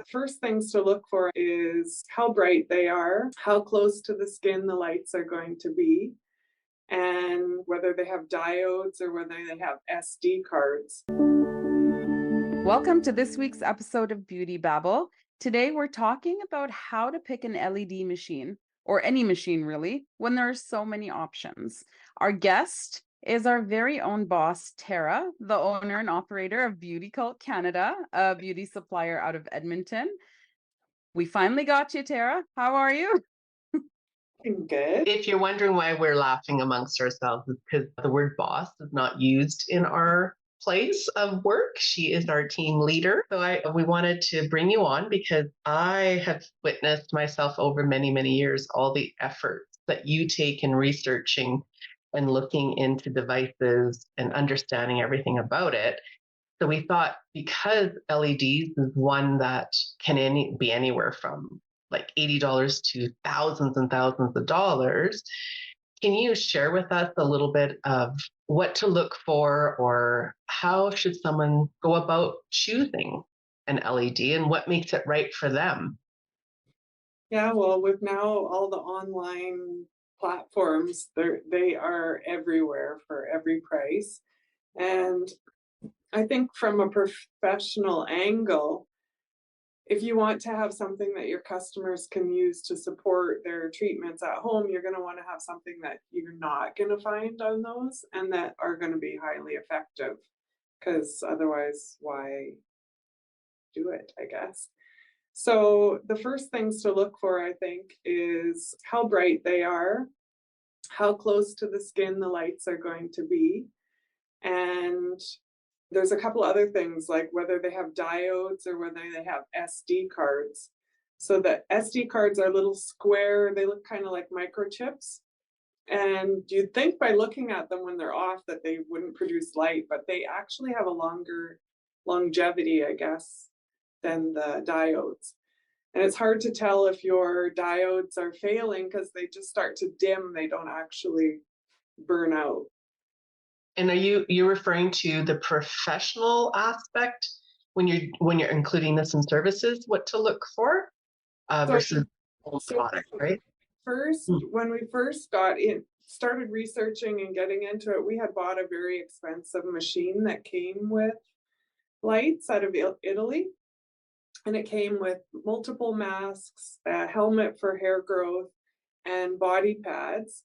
the first things to look for is how bright they are, how close to the skin the lights are going to be, and whether they have diodes or whether they have SD cards. Welcome to this week's episode of Beauty Babble. Today we're talking about how to pick an LED machine, or any machine really, when there are so many options. Our guest is our very own boss, Tera, the owner and operator of Beauty Cult Canada, a beauty supplier out of Edmonton. We finally got you, Tera. How are you? I'm good. If you're wondering why we're laughing amongst ourselves, it's because the word boss is not used in our place of work. She is our team leader. So we wanted to bring you on because I have witnessed myself over many, many years, all the efforts that you take in researching and looking into devices and understanding everything about it. So we thought, because LEDs is one that can be anywhere from like $80 to thousands and thousands of dollars, can you share with us a little bit of what to look for, or how should someone go about choosing an LED and what makes it right for them? Yeah, well, with now all the online platforms, they are everywhere for every price. And I think from a professional angle, if you want to have something that your customers can use to support their treatments at home, you're going to want to have something that you're not going to find on those and that are going to be highly effective, because otherwise, why do it, I guess. So the first things to look for, I think, is how bright they are, how close to the skin the lights are going to be, and there's a couple other things like whether they have diodes or whether they have SD cards. So the SD cards are little square, they look kind of like microchips. And you'd think by looking at them when they're off that they wouldn't produce light, but they actually have a longer longevity, I guess, than the diodes. And it's hard to tell if your diodes are failing because they just start to dim, they don't actually burn out. And are you referring to the professional aspect when you're including this in services, what to look for versus product, right? First, when we first started researching and getting into it, we had bought a very expensive machine that came with lights out of Italy. And it came with multiple masks, a helmet for hair growth, and body pads.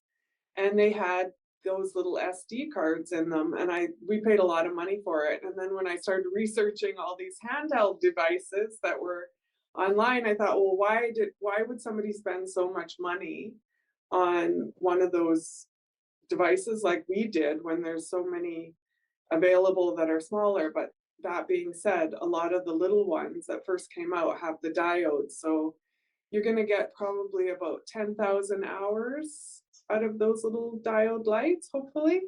And they had those little SD cards in them, and we paid a lot of money for it. And then when I started researching all these handheld devices that were online, I thought, well, why would somebody spend so much money on one of those devices like we did when there's so many available that are smaller? But that being said, a lot of the little ones that first came out have the diodes, so you're going to get probably about 10,000 hours out of those little diode lights, hopefully.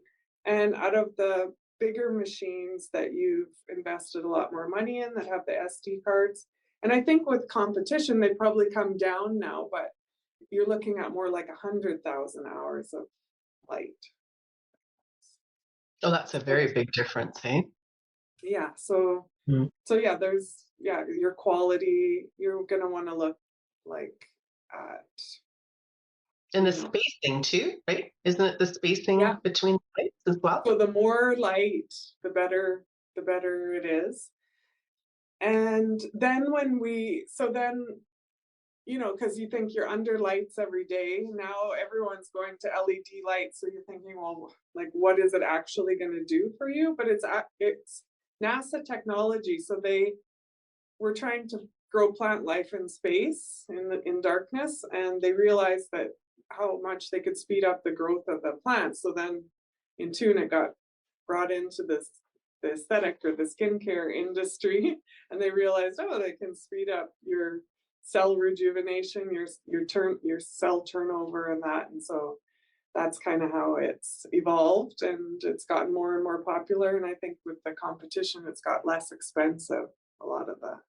And out of the bigger machines that you've invested a lot more money in that have the SD cards. And I think with competition, they probably come down now, but you're looking at more like 100,000 hours of light. Oh, that's a very big difference, eh? Yeah, so yeah, there's your quality, you're going to want to look like at. And the spacing too, right? Isn't it the spacing between the lights as well? So the more light, the better it is. And then because you think you're under lights every day, now everyone's going to LED lights. So you're thinking, well, like, what is it actually going to do for you? But it's NASA technology. So they were trying to grow plant life in space, in darkness, and they realized that how much they could speed up the growth of the plants. So then in tune, it got brought into the aesthetic or the skincare industry, and they realized, oh, they can speed up your cell rejuvenation, your cell turnover, and that. And so that's kind of how it's evolved, and it's gotten more and more popular. And I think with the competition, it's got less expensive a lot of the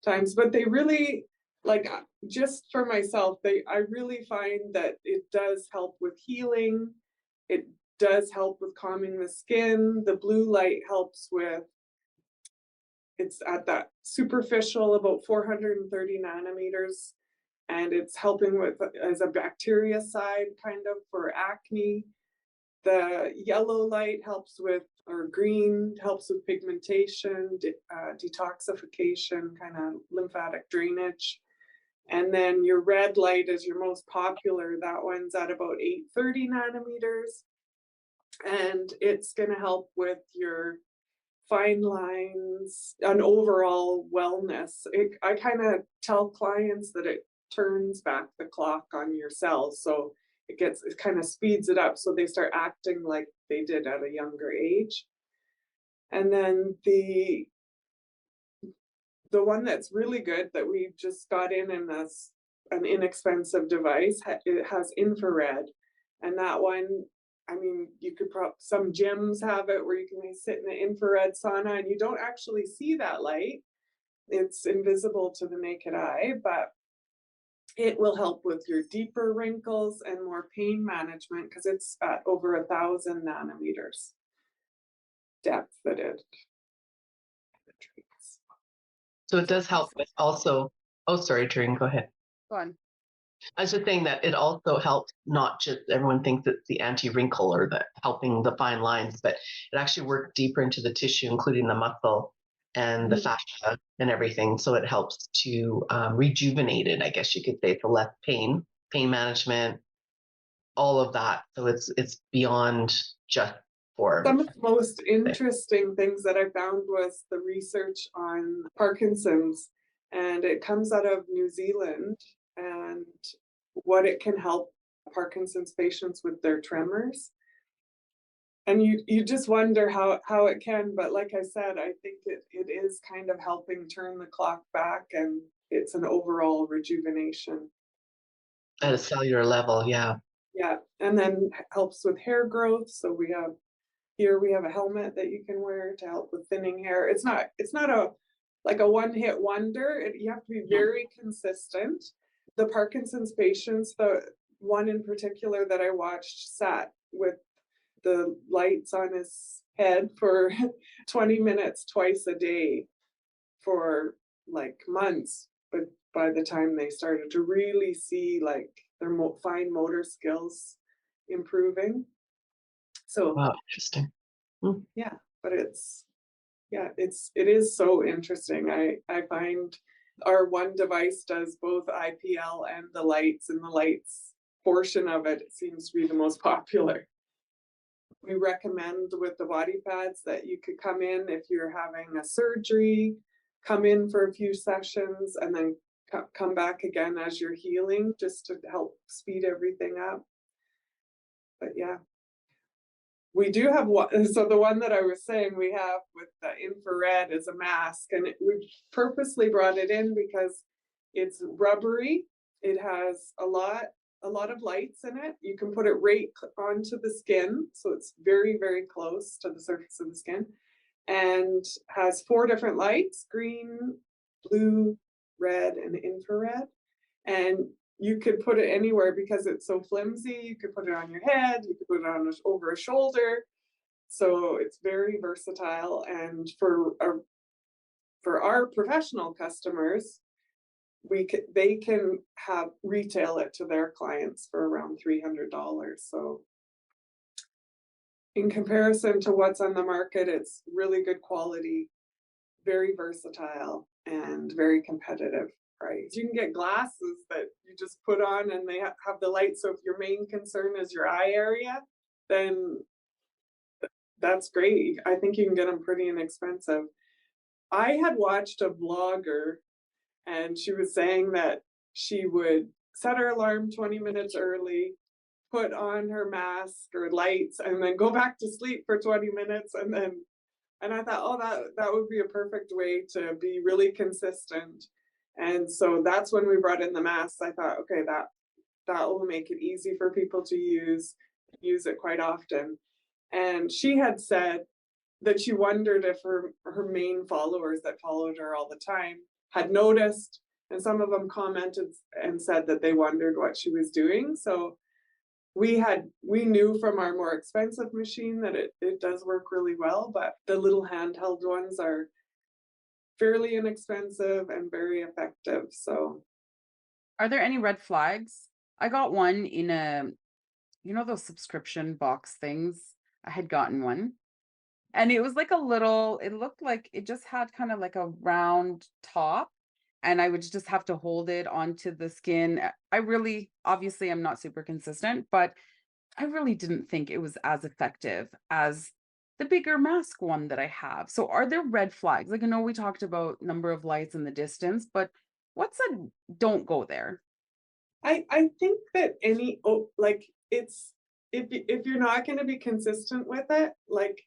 times. But they really, like, just for myself, I really find that it does help with healing. It does help with calming the skin. The blue light helps with, it's at that superficial, about 430 nanometers, and it's helping with as a bactericide kind of for acne. The yellow light helps with, or green helps with pigmentation, detoxification, kind of lymphatic drainage. And then your red light is your most popular. That one's at about 830 nanometers. And it's going to help with your fine lines and overall wellness. I kind of tell clients that it turns back the clock on your cells. So it kind of speeds it up so they start acting like they did at a younger age. And then the one that's really good that we just got in this an inexpensive device, it has infrared. And that one, I mean, you could some gyms have it where you can sit in the infrared sauna and you don't actually see that light. It's invisible to the naked eye, but it will help with your deeper wrinkles and more pain management because it's at over 1,000 nanometers depth that it penetrates. So it does help with also, oh, sorry, Tareen, go ahead. Go on. I was just saying that it also helps, not just everyone thinks it's the anti-wrinkle or the helping the fine lines, but it actually works deeper into the tissue, including the muscle and the fascia and everything. So it helps to rejuvenate it, I guess you could say, for less pain management, all of that. So it's beyond just for. Some of the most interesting things that I found was the research on Parkinson's, and it comes out of New Zealand, and what it can help Parkinson's patients with their tremors. And you just wonder how it can, but like I said, I think it is kind of helping turn the clock back, and it's an overall rejuvenation. At a cellular level, yeah. Yeah, and then helps with hair growth. So we have a helmet that you can wear to help with thinning hair. It's not a one-hit wonder. You have to be very consistent. The Parkinson's patients, the one in particular that I watched, sat with the lights on his head for 20 minutes twice a day for like months. But by the time they started to really see like their fine motor skills improving. So wow, interesting. Yeah, but it is so interesting. I find our one device does both IPL and the lights, and the lights portion of it seems to be the most popular. We recommend with the body pads that you could come in if you're having a surgery, come in for a few sessions, and then come back again as you're healing, just to help speed everything up. But yeah. We do have one, so the one that I was saying we have with the infrared is a mask, and we purposely brought it in because it's rubbery. It has a lot of lights in it. You can put it right onto the skin, so it's very, very close to the surface of the skin, and has 4 different lights: green, blue, red, and infrared. And you could put it anywhere because it's so flimsy. You could put it on your head, you could put it on over a shoulder. So it's very versatile. And for our professional customers, they can retail it to their clients for around $300. So in comparison to what's on the market, it's really good quality, very versatile, and very competitive price. You can get glasses that you just put on and they have the light. So if your main concern is your eye area, then that's great. I think you can get them pretty inexpensive. I had watched a vlogger, and she was saying that she would set her alarm 20 minutes early, put on her mask or lights, and then go back to sleep for 20 minutes. And I thought, oh, that would be a perfect way to be really consistent. And so that's when we brought in the masks. I thought, okay, that will make it easy for people to use it quite often. And she had said that she wondered if her main followers that followed her all the time had noticed, and some of them commented and said that they wondered what she was doing. So we knew from our more expensive machine that it does work really well, but the little handheld ones are fairly inexpensive and very effective. So Are there any red flags? I got one in those subscription box things. I had gotten one. And it was like it looked like it just had kind of like a round top. And I would just have to hold it onto the skin. Obviously, I'm not super consistent, but I really didn't think it was as effective as the bigger mask one that I have. So are there red flags? Like, I know we talked about number of lights in the distance, but what's a don't go there? I think that like it's if you're not going to be consistent with it, like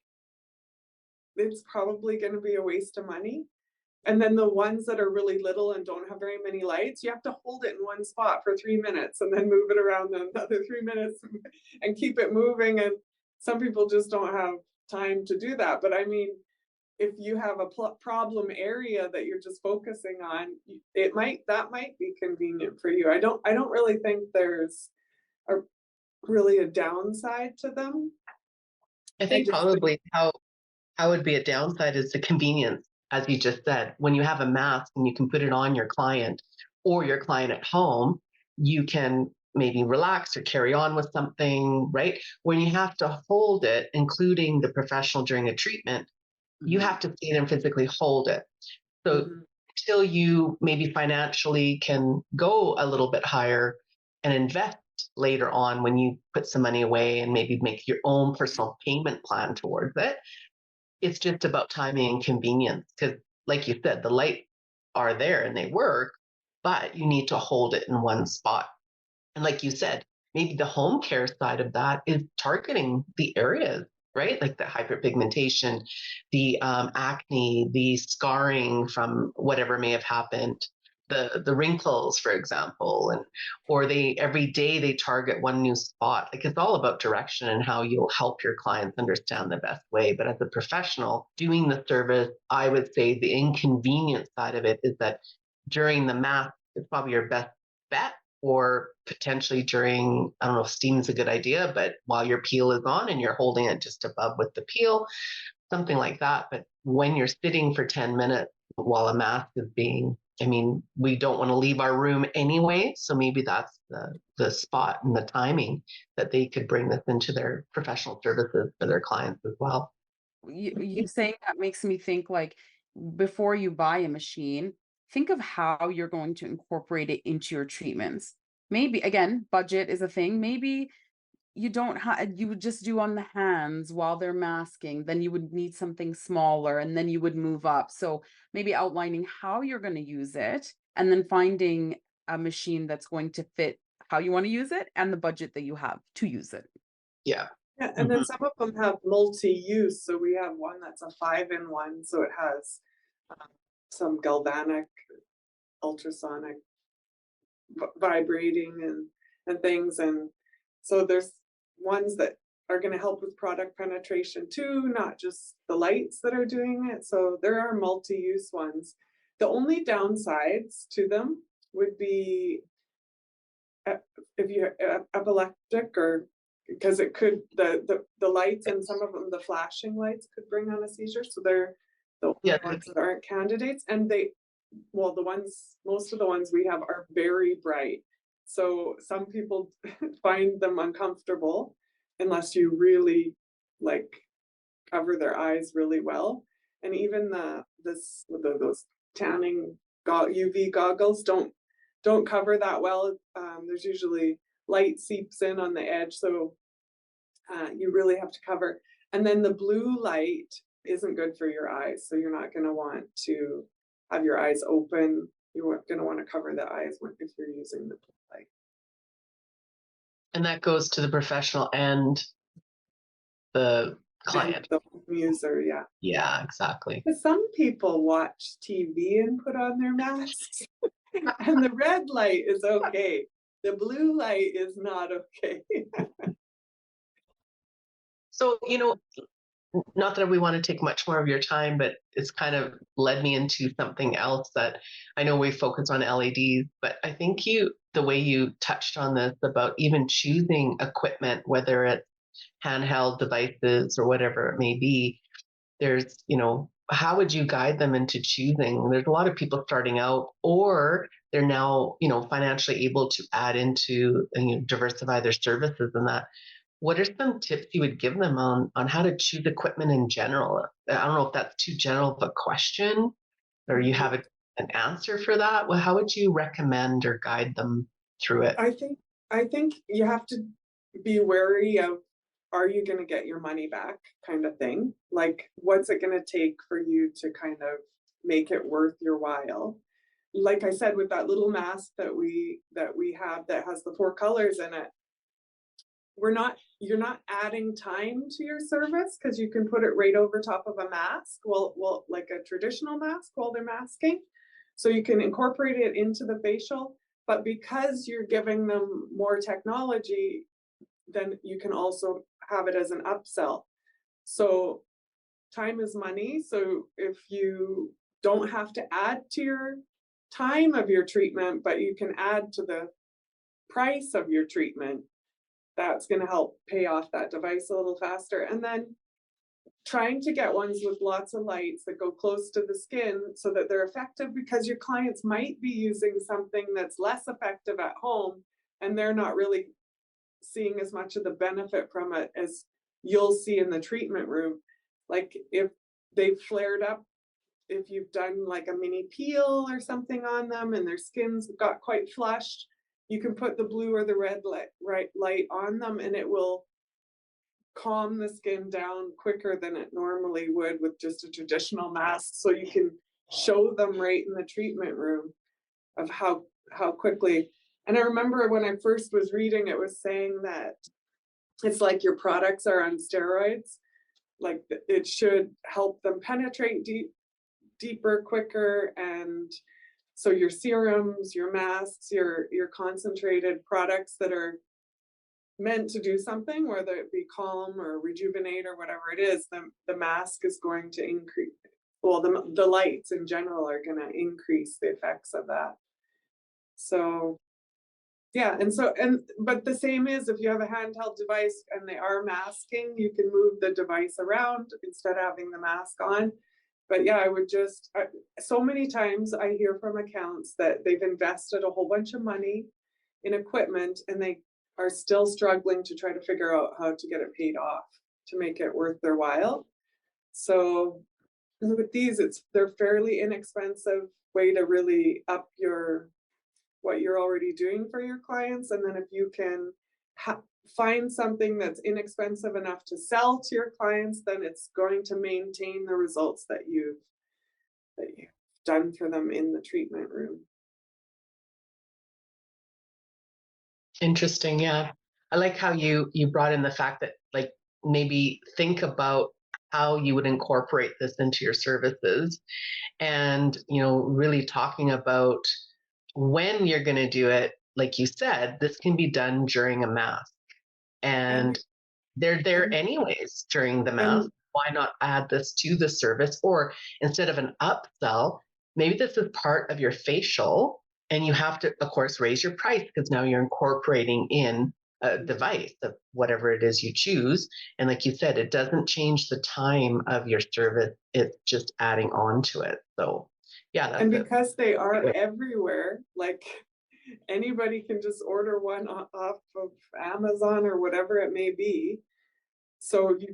it's probably going to be a waste of money. And then the ones that are really little and don't have very many lights, you have to hold it in one spot for 3 minutes and then move it around another 3 minutes and keep it moving. And some people just don't have time to do that. But I mean, if you have a problem area that you're just focusing on, that might be convenient for you. I don't really think there's a really a downside to them. I think probably how would be a downside is the convenience, as you just said. When you have a mask and you can put it on your client or your client at home, you can maybe relax or carry on with something, right? When you have to hold it, including the professional during a treatment, you have to see them physically hold it. So until you maybe financially can go a little bit higher and invest later on when you put some money away and maybe make your own personal payment plan towards it, it's just about timing and convenience. Because like you said, the lights are there and they work, but you need to hold it in one spot. And like you said, maybe the home care side of that is targeting the areas, right? Like the hyperpigmentation, the acne, the scarring from whatever may have happened, the wrinkles, for example, or they every day they target one new spot. Like it's all about direction and how you'll help your clients understand the best way. But as a professional doing the service, I would say the inconvenient side of it is that during the mask, it's probably your best bet, or potentially during, I don't know if steam is a good idea, but while your peel is on and you're holding it just above with the peel, something like that. But when you're sitting for 10 minutes while a mask is being, I mean, we don't want to leave our room anyway. So maybe that's the spot and the timing that they could bring this into their professional services for their clients as well. You saying that makes me think, like, before you buy a machine, think of how you're going to incorporate it into your treatments. Maybe, again, budget is a thing. Maybe you would just do on the hands while they're masking, then you would need something smaller and then you would move up. So maybe outlining how you're going to use it and then finding a machine that's going to fit how you want to use it and the budget that you have to use it. Yeah. Yeah, and then some of them have multi-use. So we have one that's a 5-in-1, so it has some galvanic, ultrasonic vibrating and things. And so there's ones that are going to help with product penetration too, not just the lights that are doing it. So there are multi-use ones. The only downsides to them would be if you're epileptic, or because it could the lights, and some of them, the flashing lights, could bring on a seizure. So they're the only ones that aren't candidates. And most of the ones we have are very bright. So some people find them uncomfortable unless you really like cover their eyes really well. And even those tanning UV goggles don't cover that well. There's usually light seeps in on the edge, so you really have to cover. And then the blue light isn't good for your eyes, so you're not going to want to have your eyes open. You're going to want to cover the eyes if you're using the blue light. And that goes to the professional and the client. And the user, yeah. Yeah, exactly. Because some people watch TV and put on their masks, and the red light is okay. The blue light is not okay. So, not that we want to take much more of your time, but it's kind of led me into something else that I know we focus on LEDs, but I think the way you touched on this about even choosing equipment, whether it's handheld devices or whatever it may be, there's, how would you guide them into choosing? There's a lot of people starting out, or they're now, financially able to add into and diversify their services and that. What are some tips you would give them on how to choose equipment in general? I don't know if that's too general of a question, or you have an answer for that. Well, how would you recommend or guide them through it? I think you have to be wary of, are you going to get your money back, kind of thing. Like, what's it going to take for you to kind of make it worth your while? Like I said, with that little mask that we have that has the 4 colors in it, you're not adding time to your service, because you can put it right over top of a mask, well, like a traditional mask while they're masking. So you can incorporate it into the facial, but because you're giving them more technology, then you can also have it as an upsell. So time is money. So if you don't have to add to your time of your treatment, but you can add to the price of your treatment, that's going to help pay off that device a little faster. And then trying to get ones with lots of lights that go close to the skin so that they're effective, because your clients might be using something that's less effective at home, and they're not really seeing as much of the benefit from it as you'll see in the treatment room. Like if they've flared up, if you've done like a mini peel or something on them and their skin's got quite flushed, you can put the blue or the red light on them, and it will calm the skin down quicker than it normally would with just a traditional mask. So you can show them right in the treatment room of how quickly. And I remember when I first was reading, it was saying that it's like your products are on steroids. Like it should help them penetrate deeper, quicker. And so your serums, your masks, your concentrated products that are meant to do something, whether it be calm or rejuvenate or whatever it is, the mask is going to increase. Well, the lights in general are going to increase the effects of that. So yeah, but the same is if you have a handheld device and they are masking, you can move the device around instead of having the mask on. But yeah, I would so many times I hear from accounts that they've invested a whole bunch of money in equipment and they are still struggling to try to figure out how to get it paid off to make it worth their while. So with these, they're fairly inexpensive way to really up what you're already doing for your clients. And then if you can find something that's inexpensive enough to sell to your clients, then it's going to maintain the results that you've done for them in the treatment room. Interesting. Yeah. I like how you brought in the fact that, like, maybe think about how you would incorporate this into your services, and, really talking about when you're going to do it. Like you said, this can be done during a mask, and they're there anyways during the mask. Why not add this to the service? Or instead of an upsell, maybe this is part of your facial, and you have to, of course, raise your price because now you're incorporating in a device of whatever it is you choose. And like you said, it doesn't change the time of your service. It's just adding on to it. So yeah, that's and because they are everywhere, like anybody can just order one off of Amazon or whatever it may be. So you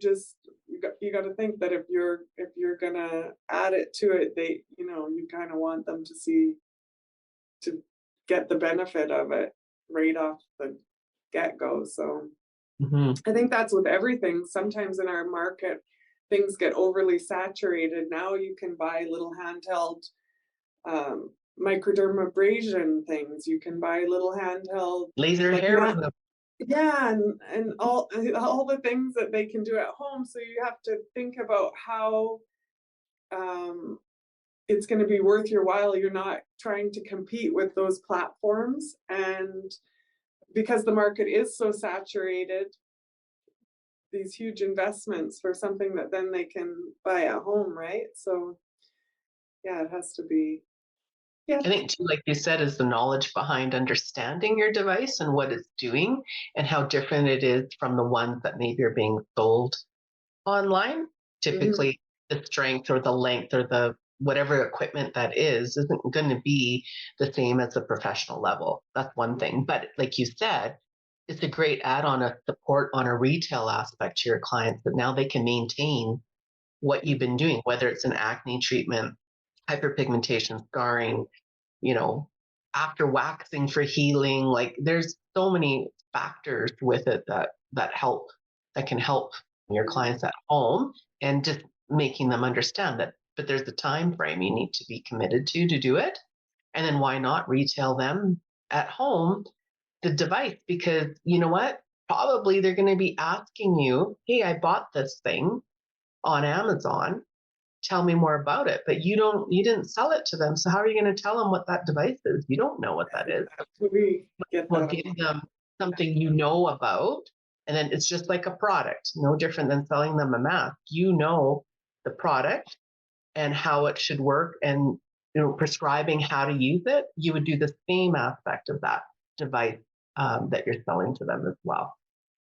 got to think that if you're gonna add it to it, you kind of want them to get the benefit of it right off the get-go. So I think that's with everything. Sometimes in our market, things get overly saturated. Now you can buy little handheld microdermabrasion things. You can buy little handheld laser hair removal. Yeah, and all the things that they can do at home. So you have to think about how it's going to be worth your while. You're not trying to compete with those platforms, and because the market is so saturated, these huge investments for something that then they can buy at home, right? So yeah, it has to be. Yeah. I think too, like you said, is the knowledge behind understanding your device and what it's doing and how different it is from the ones that maybe are being sold online. Typically, the strength or the length or the whatever equipment that isn't going to be the same as the professional level. That's one thing. But like you said, it's a great add-on of support on a retail aspect to your clients that now they can maintain what you've been doing, whether it's an acne treatment, hyperpigmentation, scarring, after waxing for healing. Like there's so many factors with it that can help your clients at home, and just making them understand that, but there's a time frame you need to be committed to do it. And then why not retail them at home the device? Because you know what? Probably they're going to be asking you, hey, I bought this thing on Amazon. Tell me more about it. But you didn't sell it to them. So how are you going to tell them what that device is? You don't know what that is. We get Well, that. give them something you know about. And then it's just like a product, no different than selling them a mask. You know the product and how it should work, and prescribing how to use it. You would do the same aspect of that device that you're selling to them as well,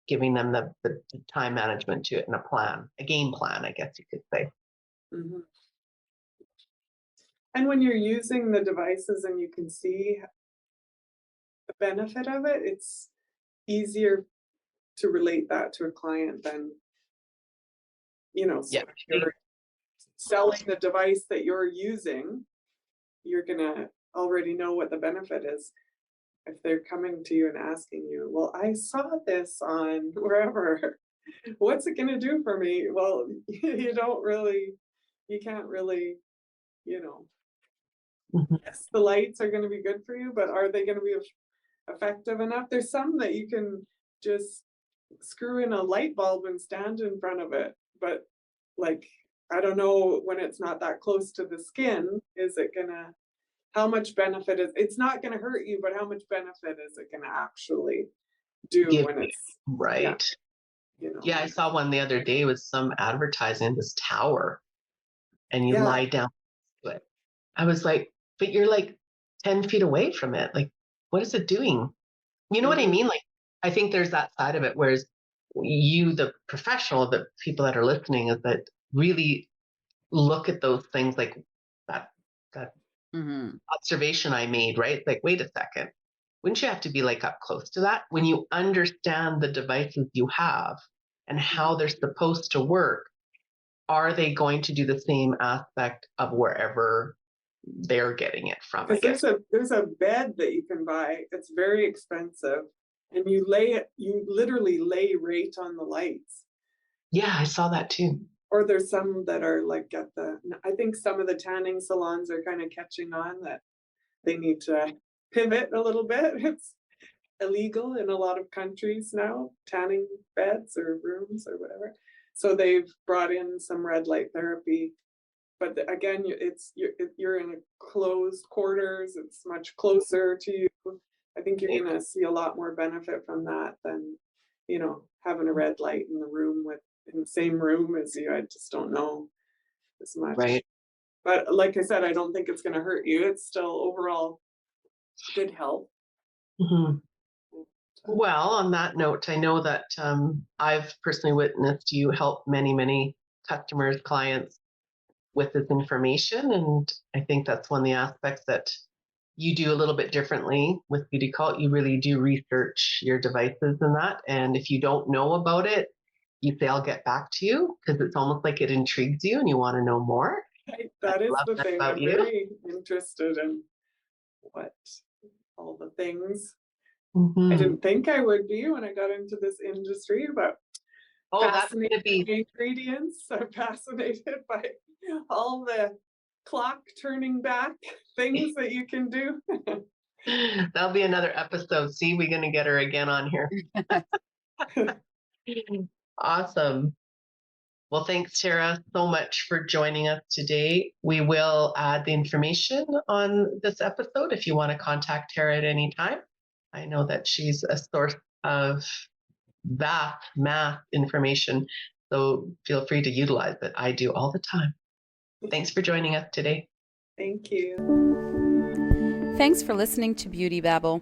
giving them the time management to it and a game plan, I guess you could say. Mm-hmm. And when you're using the devices and you can see the benefit of it, it's easier to relate that to a client than, so if you're selling the device that you're using, you're gonna already know what the benefit is. If they're coming to you and asking you, well, I saw this on wherever, what's it gonna do for me? Well, you can't really, yes, the lights are gonna be good for you, but are they gonna be effective enough? There's some that you can just screw in a light bulb and stand in front of it, but like, I don't know, when it's not that close to the skin, how much benefit it's not gonna hurt you, but how much benefit is it gonna actually do when it's right? Yeah, I saw one the other day with some advertising this tower, and you lie down to it. I was like, but you're like 10 feet away from it. Like, what is it doing? You know what I mean? Like, I think there's that side of it, whereas you, the professional, the people that are listening, is that really look at those things like that observation I made, right? Like, wait a second, wouldn't you have to be like up close to that? When you understand the devices you have and how they're supposed to work, are they going to do the same aspect of wherever they're getting it from? Because there's a bed that you can buy. It's very expensive, and you literally lay right on the lights. Yeah, I saw that too. Or there's some that are like I think some of the tanning salons are kind of catching on that they need to pivot a little bit. It's illegal in a lot of countries now, tanning beds or rooms or whatever. So they've brought in some red light therapy. But again, you're in a closed quarters. It's much closer to you. I think you're going to see a lot more benefit from that than, having a red light in the same room as you. I just don't know as much. Right. But like I said, I don't think it's going to hurt you. It's still overall good health. Mm-hmm. Well, on that note, I know that I've personally witnessed you help many, many customers, clients with this information. And I think that's one of the aspects that you do a little bit differently with Beauty Cult. You really do research your devices and that. And if you don't know about it, you say, I'll get back to you, because it's almost like it intrigues you and you want to know more. That is the thing. I'm very interested in all the things. I didn't think I would be when I got into this industry, but fascinated by ingredients. I'm fascinated by all the clock turning back things that you can do. That'll be another episode. See, we're going to get her again on here. Awesome. Well, thanks, Tera, so much for joining us today. We will add the information on this episode if you want to contact Tera at any time. I know that she's a source of vast, math information, so feel free to utilize it. I do all the time. Thanks for joining us today. Thank you. Thanks for listening to Beauty Babble.